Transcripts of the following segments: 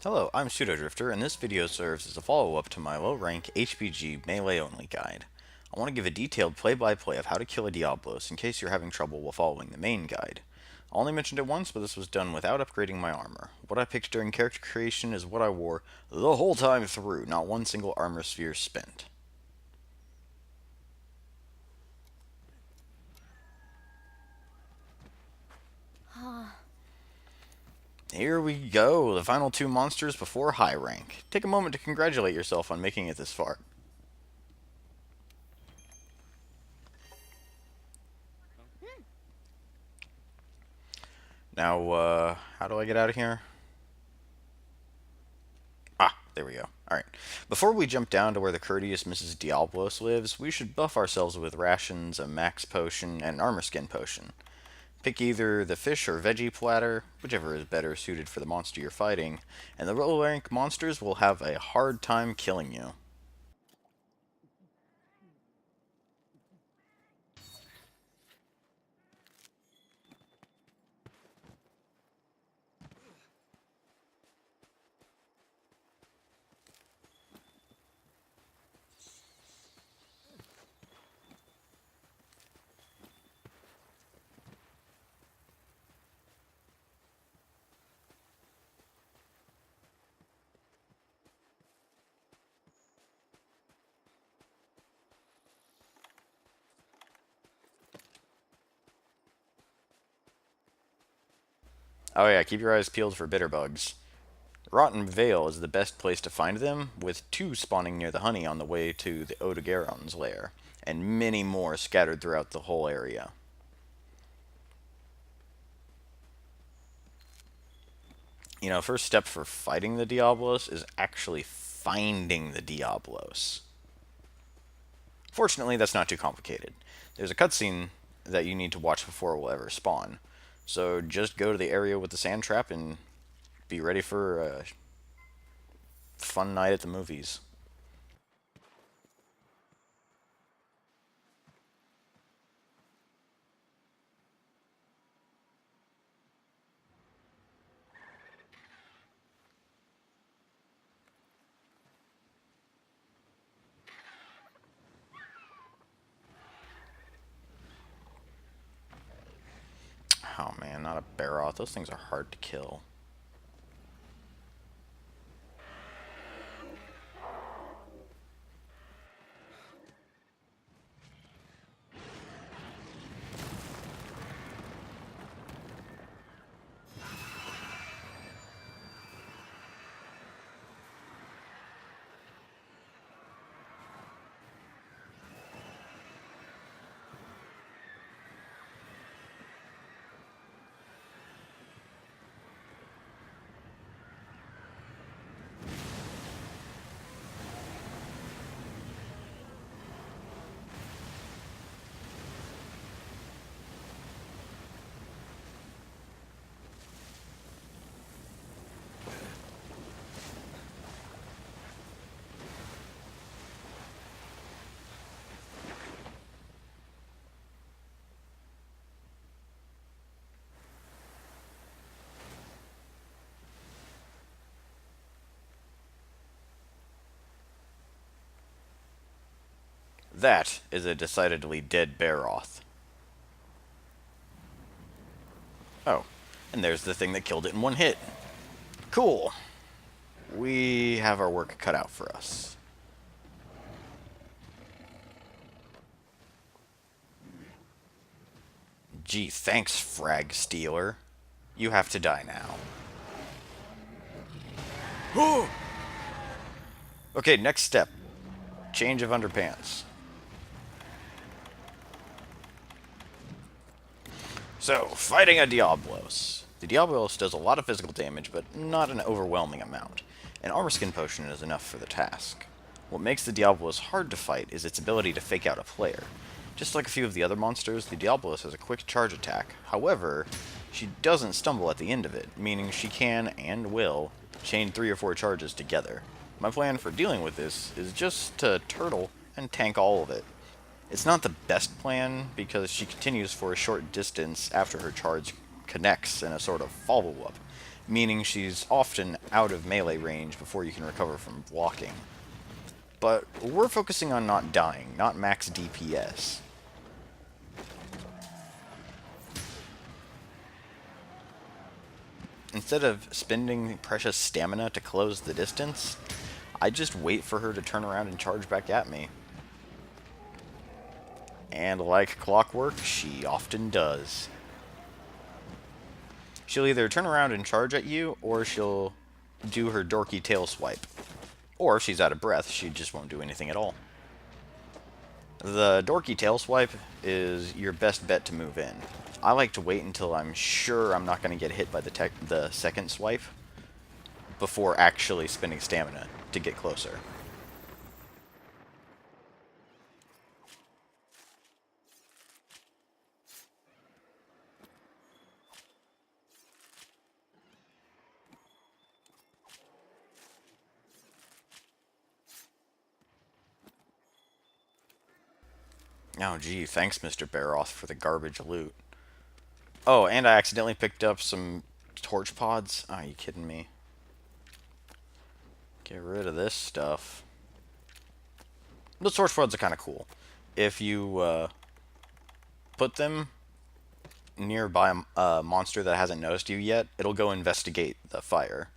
Hello, I'm Pseudodrifter, and this video serves as a follow-up to my low-rank HBG melee-only guide. I want to give a detailed play-by-play of how to kill a Diablos in case you're having trouble while following the main guide. I only mentioned it once, but this was done without upgrading my armor. What I picked during character creation is what I wore the whole time through, not one single armor sphere spent. Here we go, the final two monsters before high rank. Take a moment to congratulate yourself on making it this far. Now, how do I get out of here? Ah, there we go. Alright. Before we jump down to where the courteous Mrs. Diablos lives, we should buff ourselves with rations, a max potion, and an armor skin potion. Pick either the fish or veggie platter, whichever is better suited for the monster you're fighting, and the low rank monsters will have a hard time killing you. Oh yeah, keep your eyes peeled for bitter bugs. Rotten Vale is the best place to find them, with two spawning near the honey on the way to the Odogaron's lair, and many more scattered throughout the whole area. First step for fighting the Diablos is actually finding the Diablos. Fortunately, that's not too complicated. There's a cutscene that you need to watch before it will ever spawn. So just go to the area with the sand trap and be ready for a fun night at the movies. Oh man, not a Baroth. Those things are hard to kill. That is a decidedly dead Baroth. Oh, and there's the thing that killed it in one hit. Cool. We have our work cut out for us. Gee, thanks, Frag Stealer. You have to die now. Okay, next step. Change of underpants. So, fighting a Diablos. The Diablos does a lot of physical damage, but not an overwhelming amount. An armor skin potion is enough for the task. What makes the Diablos hard to fight is its ability to fake out a player. Just like a few of the other monsters, the Diablos has a quick charge attack. However, she doesn't stumble at the end of it, meaning she can, and will, chain 3 or 4 charges together. My plan for dealing with this is just to turtle and tank all of it. It's not the best plan, because she continues for a short distance after her charge connects in a sort of follow-up, meaning she's often out of melee range before you can recover from blocking. But we're focusing on not dying, not max DPS. Instead of spending precious stamina to close the distance, I just wait for her to turn around and charge back at me. And like clockwork, she often does. She'll either turn around and charge at you, or she'll do her dorky tail swipe. Or if she's out of breath, she just won't do anything at all. The dorky tail swipe is your best bet to move in. I like to wait until I'm sure I'm not going to get hit by the second swipe before actually spending stamina to get closer. Oh gee, thanks Mr. Baroth for the garbage loot. Oh, and I accidentally picked up some torch pods. Oh, are you kidding me? Get rid of this stuff. The torch pods are kind of cool. If you put them nearby a monster that hasn't noticed you yet, it'll go investigate the fire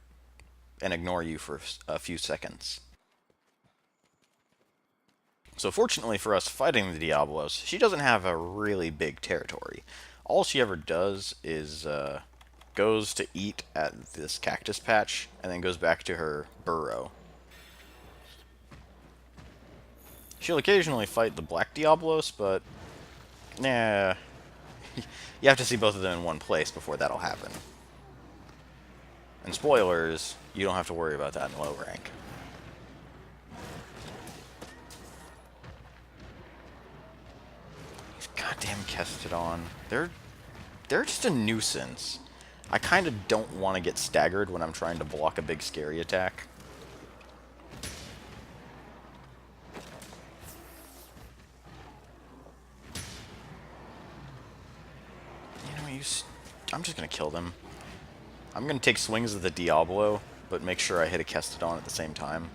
and ignore you for a few seconds. So fortunately for us fighting the Diablos, she doesn't have a really big territory. All she ever does is goes to eat at this cactus patch and then goes back to her burrow. She'll occasionally fight the Black Diablos, but nah, you have to see both of them in one place before that'll happen. And spoilers, you don't have to worry about that in low rank. These goddamn Kestodon, they're just a nuisance. I kind of don't want to get staggered when I'm trying to block a big scary attack. I'm just going to kill them. I'm going to take swings at the Diablo, but make sure I hit a Kestodon at the same time.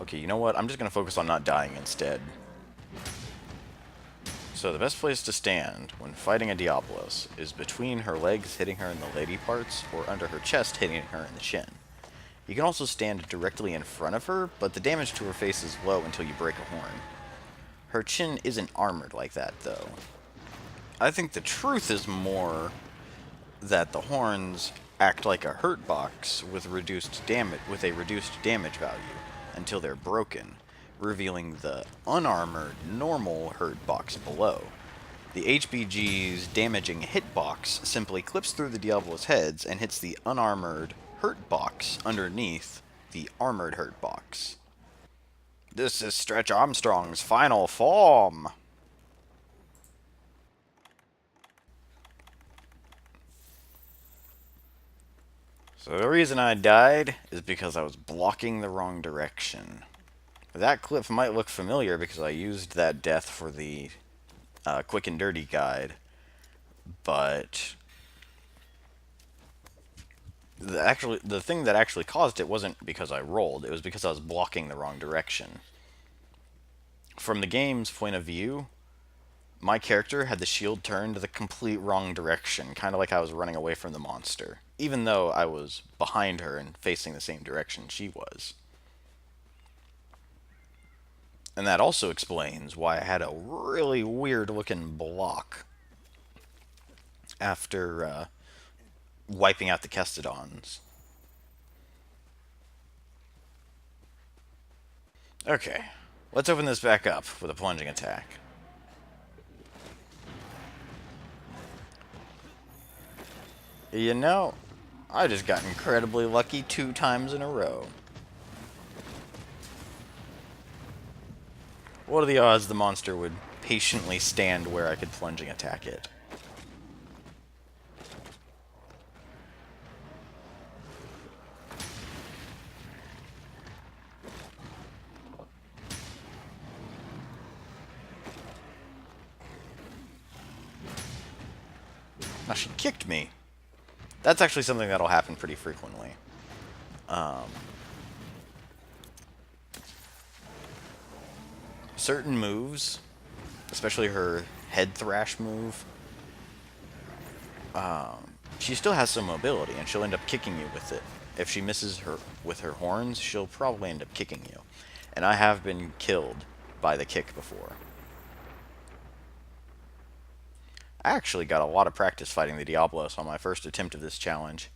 Okay, you know what? I'm just going to focus on not dying instead. So the best place to stand when fighting a Diablos is between her legs hitting her in the lady parts, or under her chest hitting her in the shin. You can also stand directly in front of her, but the damage to her face is low until you break a horn. Her chin isn't armored like that, though. I think the truth is more that the horns act like a hurt box with a reduced damage value until they're broken, revealing the unarmored normal hurt box below. The HBG's damaging hitbox simply clips through the Diablo's heads and hits the unarmored hurt box underneath the armored hurt box. This is Stretch Armstrong's final form! So the reason I died is because I was blocking the wrong direction. That clip might look familiar because I used that death for the quick and dirty guide, but the thing that actually caused it wasn't because I rolled, it was because I was blocking the wrong direction. From the game's point of view, my character had the shield turned the complete wrong direction, kind of like I was running away from the monster, even though I was behind her and facing the same direction she was. And that also explains why I had a really weird looking block after wiping out the Kestodons. Okay, let's open this back up with a plunging attack. You know, I just got incredibly lucky 2 times in a row. What are the odds the monster would patiently stand where I could plunging attack it? Now, she kicked me. That's actually something that'll happen pretty frequently. Certain moves, especially her head thrash move, she still has some mobility, and she'll end up kicking you with it. If she misses her with her horns, she'll probably end up kicking you. And I have been killed by the kick before. I actually got a lot of practice fighting the Diablos on my first attempt of this challenge.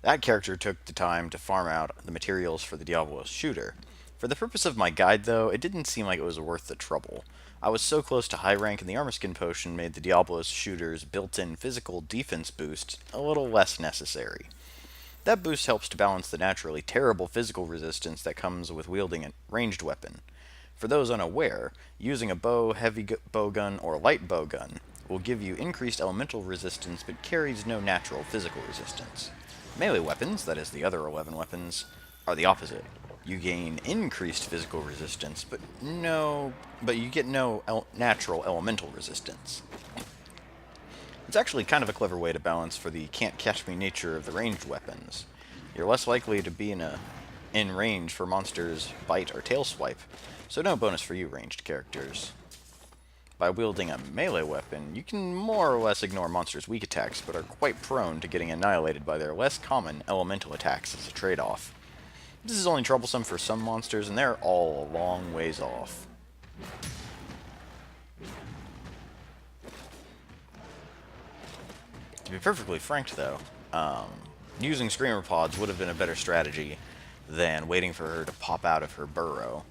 That character took the time to farm out the materials for the Diablos shooter. For the purpose of my guide, though, it didn't seem like it was worth the trouble. I was so close to high rank, and the armor skin potion made the Diablos shooter's built-in physical defense boost a little less necessary. That boost helps to balance the naturally terrible physical resistance that comes with wielding a ranged weapon. For those unaware, using a bow, heavy bowgun, or light bowgun will give you increased elemental resistance but carries no natural physical resistance. Melee weapons, that is the other 11 weapons, are the opposite. You gain increased physical resistance, but you get no natural elemental resistance. It's actually kind of a clever way to balance for the can't-catch-me nature of the ranged weapons. You're less likely to be in range for monsters' bite or tail swipe, so no bonus for you ranged characters. By wielding a melee weapon, you can more or less ignore monsters' weak attacks, but are quite prone to getting annihilated by their less common elemental attacks as a trade-off. This is only troublesome for some monsters, and they're all a long ways off. To be perfectly frank, though, using Screamer Pods would have been a better strategy than waiting for her to pop out of her burrow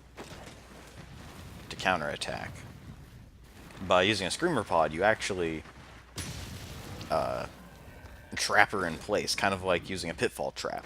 to counterattack. By using a Screamer Pod, you actually trap her in place, kind of like using a pitfall trap.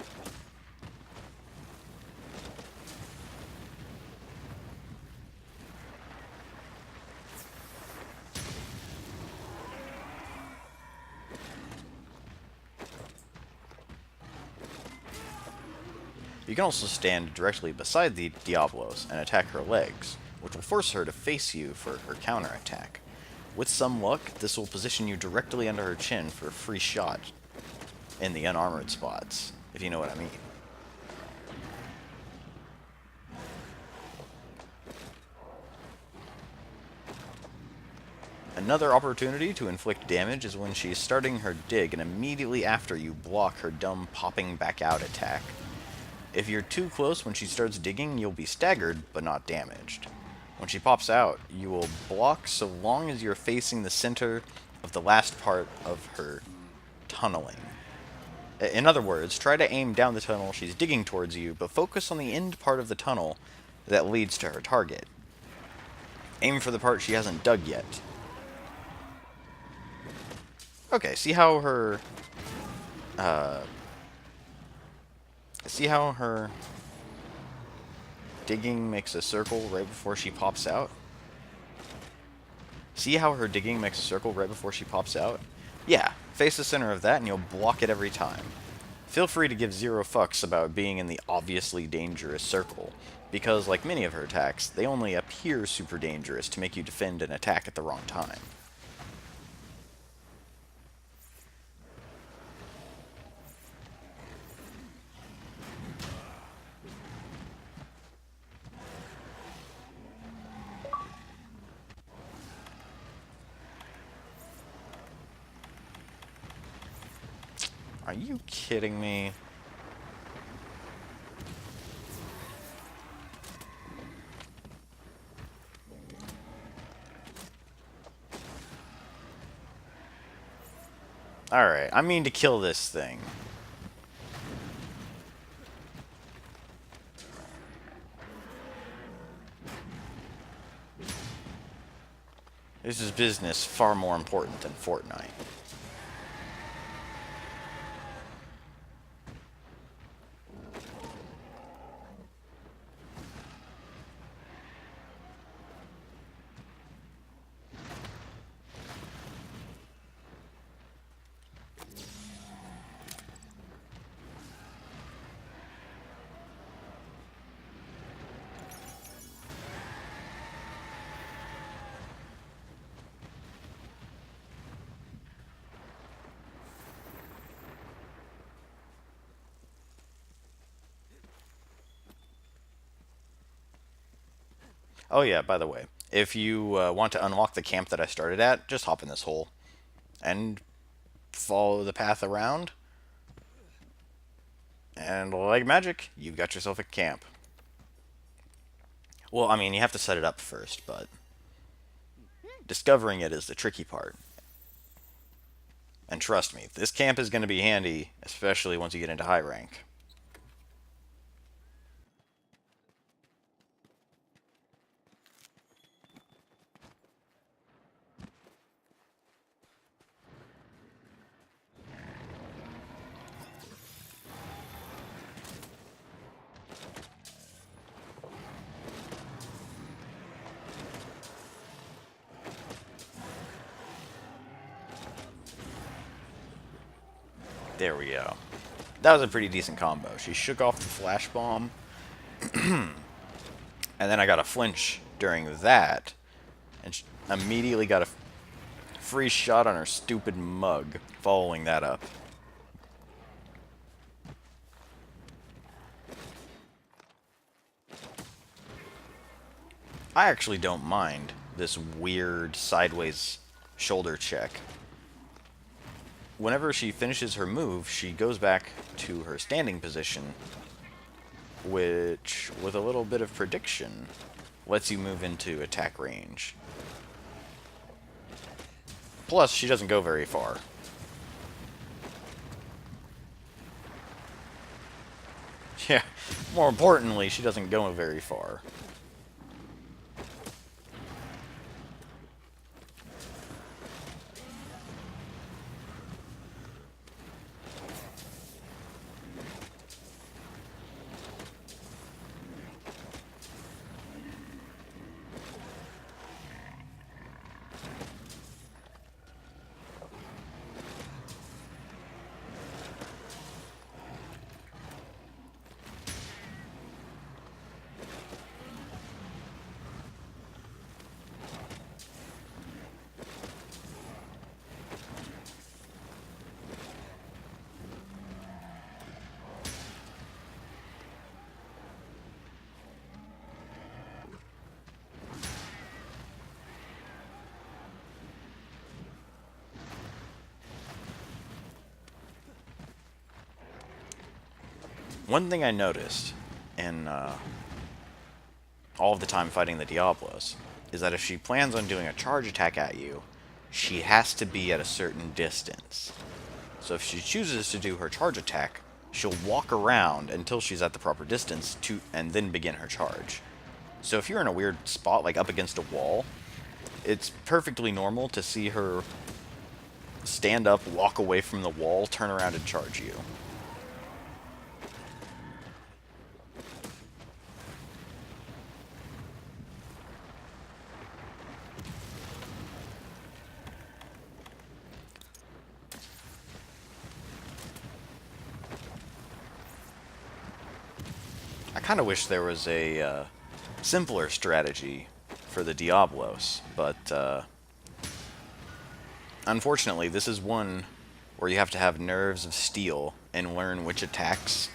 You can also stand directly beside the Diablos and attack her legs, which will force her to face you for her counterattack. With some luck, this will position you directly under her chin for a free shot in the unarmored spots, if you know what I mean. Another opportunity to inflict damage is when she's starting her dig and immediately after you block her dumb popping back out attack. If you're too close when she starts digging, you'll be staggered, but not damaged. When she pops out, you will block so long as you're facing the center of the last part of her tunneling. In other words, try to aim down the tunnel she's digging towards you, but focus on the end part of the tunnel that leads to her target. Aim for the part she hasn't dug yet. Okay, see how her digging makes a circle right before she pops out? See how her digging makes a circle right before she pops out? Yeah, face the center of that and you'll block it every time. Feel free to give zero fucks about being in the obviously dangerous circle, because like many of her attacks, they only appear super dangerous to make you defend an attack at the wrong time. Are you kidding me? Alright, I mean to kill this thing. This is business far more important than Fortnite. Oh yeah, by the way, if you want to unlock the camp that I started at, just hop in this hole and follow the path around, and like magic, you've got yourself a camp. Well, I mean, you have to set it up first, but discovering it is the tricky part. And trust me, this camp is going to be handy, especially once you get into high rank. There we go. That was a pretty decent combo. She shook off the flash bomb, and then I got a flinch during that, and immediately got a free shot on her stupid mug following that up. I actually don't mind this weird sideways shoulder check. Whenever she finishes her move, she goes back to her standing position, which, with a little bit of prediction, lets you move into attack range. Plus, she doesn't go very far. Yeah, more importantly, she doesn't go very far. One thing I noticed in all of the time fighting the Diablos is that if she plans on doing a charge attack at you, she has to be at a certain distance. So if she chooses to do her charge attack, she'll walk around until she's at the proper distance and then begin her charge. So if you're in a weird spot, like up against a wall, it's perfectly normal to see her stand up, walk away from the wall, turn around and charge you. I kind of wish there was a simpler strategy for the Diablos, but unfortunately, this is one where you have to have nerves of steel and learn which attacks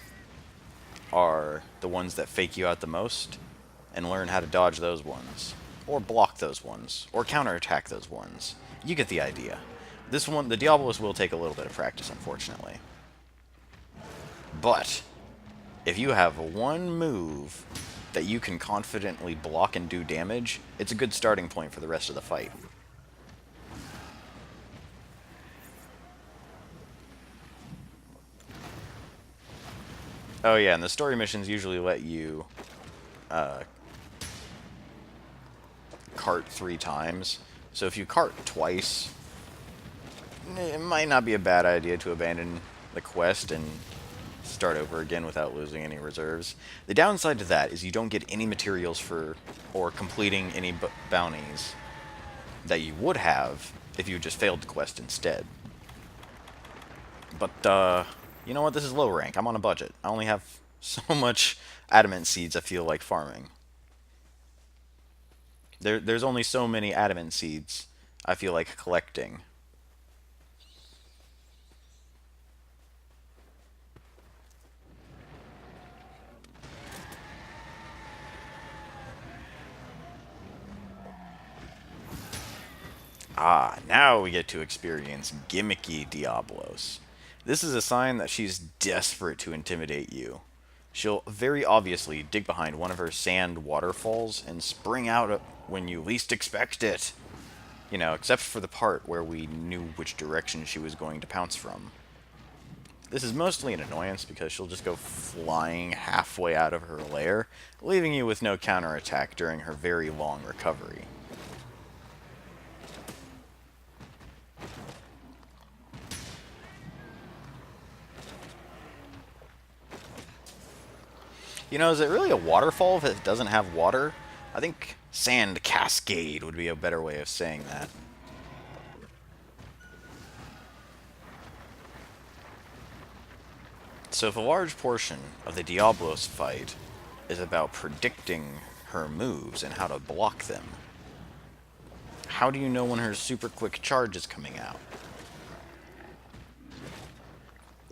are the ones that fake you out the most, and learn how to dodge those ones, or block those ones, or counterattack those ones. You get the idea. This one, the Diablos, will take a little bit of practice, unfortunately. But if you have one move that you can confidently block and do damage, it's a good starting point for the rest of the fight. Oh yeah, and the story missions usually let you cart 3 times. So if you cart twice, it might not be a bad idea to abandon the quest and start over again without losing any reserves. The downside to that is you don't get any materials for or completing any bounties that you would have if you just failed the quest instead. But, you know what? This is low rank. I'm on a budget. I only have so much adamant seeds I feel like farming. There's only so many adamant seeds I feel like collecting. Ah, now we get to experience gimmicky Diablos. This is a sign that she's desperate to intimidate you. She'll very obviously dig behind one of her sand waterfalls and spring out when you least expect it. You know, except for the part where we knew which direction she was going to pounce from. This is mostly an annoyance because she'll just go flying halfway out of her lair, leaving you with no counterattack during her very long recovery. You know, is it really a waterfall if it doesn't have water? I think sand cascade would be a better way of saying that. So if a large portion of the Diablos fight is about predicting her moves and how to block them, how do you know when her super quick charge is coming out?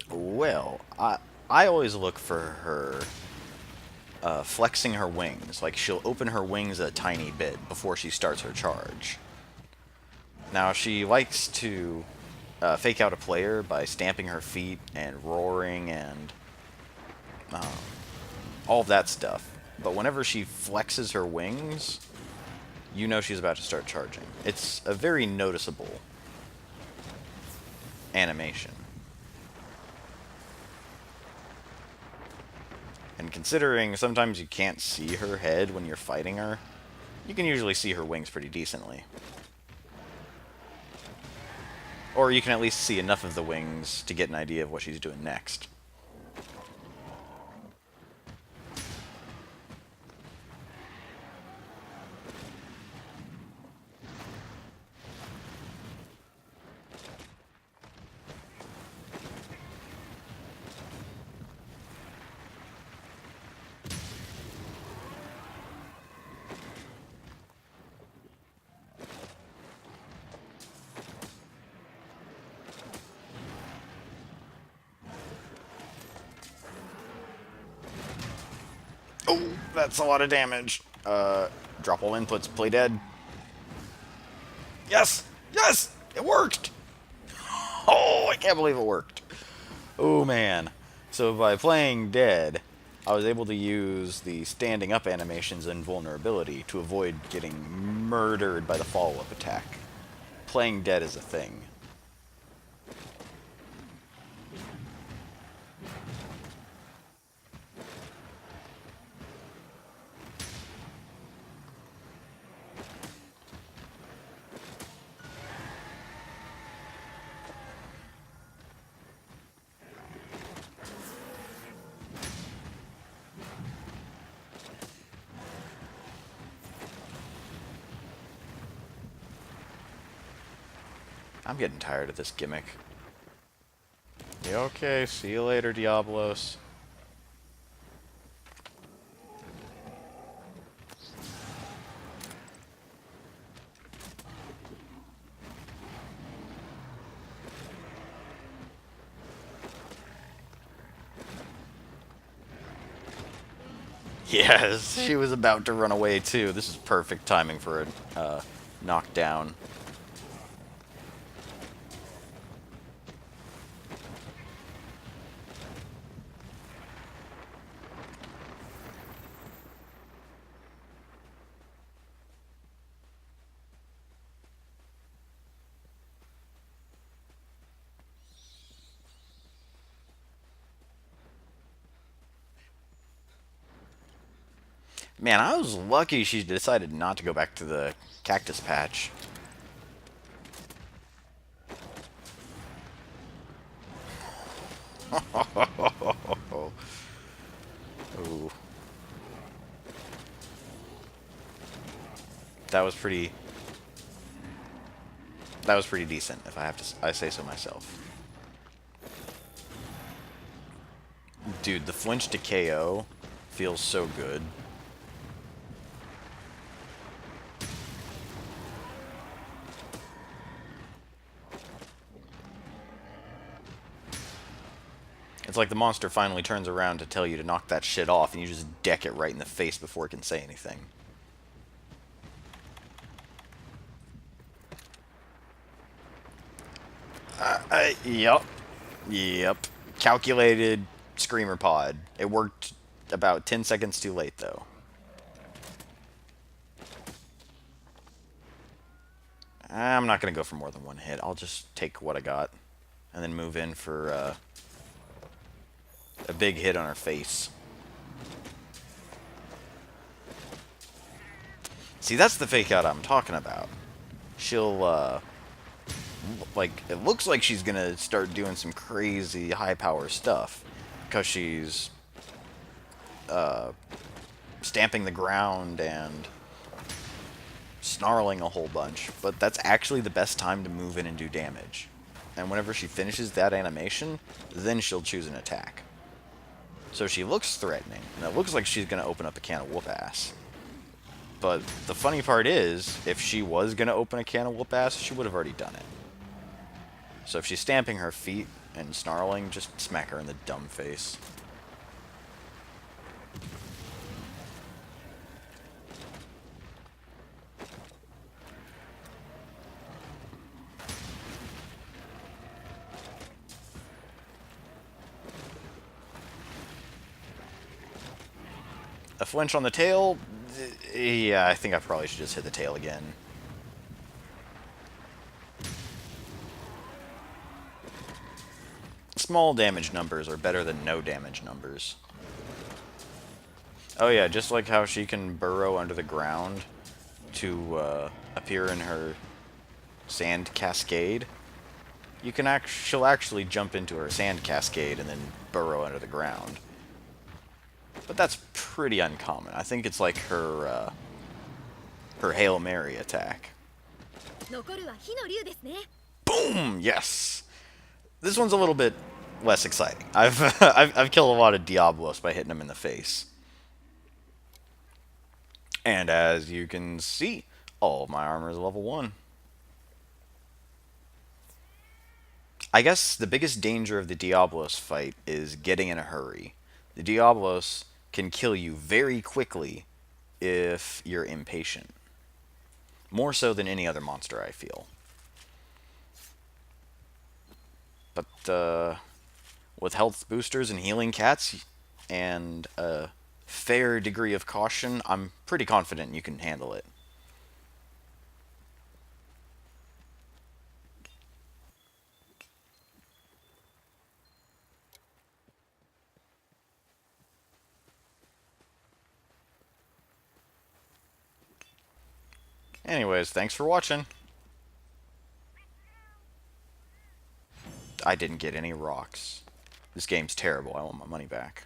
Well, I always look for her flexing her wings. Like, she'll open her wings a tiny bit before she starts her charge. Now, she likes to fake out a player by stamping her feet and roaring and all of that stuff. But whenever she flexes her wings, you know she's about to start charging. It's a very noticeable animation. And considering sometimes you can't see her head when you're fighting her, you can usually see her wings pretty decently. Or you can at least see enough of the wings to get an idea of what she's doing next. Oh, that's a lot of damage. Drop all inputs, play dead. Yes! Yes! It worked! Oh, I can't believe it worked. Oh, man. So by playing dead, I was able to use the standing up animations and vulnerability to avoid getting murdered by the follow-up attack. Playing dead is a thing. I'm getting tired of this gimmick. Okay, see you later, Diablos. Yes, she was about to run away too. This is perfect timing for a knockdown. Man, I was lucky she decided not to go back to the cactus patch. Ooh. That was pretty... That was pretty decent, if I say so myself. Dude, the flinch to KO feels so good. It's like the monster finally turns around to tell you to knock that shit off, and you just deck it right in the face before it can say anything. Yep. Yep. Calculated screamer pod. It worked about 10 seconds too late, though. I'm not going to go for more than one hit. I'll just take what I got and then move in for a big hit on her face. See, that's the fake out I'm talking about. She'll, like, it looks like she's going to start doing some crazy high power stuff because she's stamping the ground and snarling a whole bunch, but that's actually the best time to move in and do damage. And whenever she finishes that animation, then she'll choose an attack. So she looks threatening, and it looks like she's going to open up a can of whoop ass. But the funny part is, if she was going to open a can of whoop ass, she would have already done it. So if she's stamping her feet and snarling, just smack her in the dumb face. A flinch on the tail? Yeah, I think I probably should just hit the tail again. Small damage numbers are better than no damage numbers. Oh yeah, just like how she can burrow under the ground to appear in her sand cascade, she'll actually jump into her sand cascade and then burrow under the ground. But that's pretty uncommon. I think it's like her Hail Mary attack. Boom! Yes! This one's a little bit less exciting. I've killed a lot of Diablos by hitting them in the face. And as you can see, all of my armor is level 1. I guess the biggest danger of the Diablos fight is getting in a hurry. The Diablos can kill you very quickly if you're impatient. More so than any other monster, I feel. But with health boosters and healing cats and a fair degree of caution, I'm pretty confident you can handle it. Anyways, thanks for watching. I didn't get any rocks. This game's terrible. I want my money back.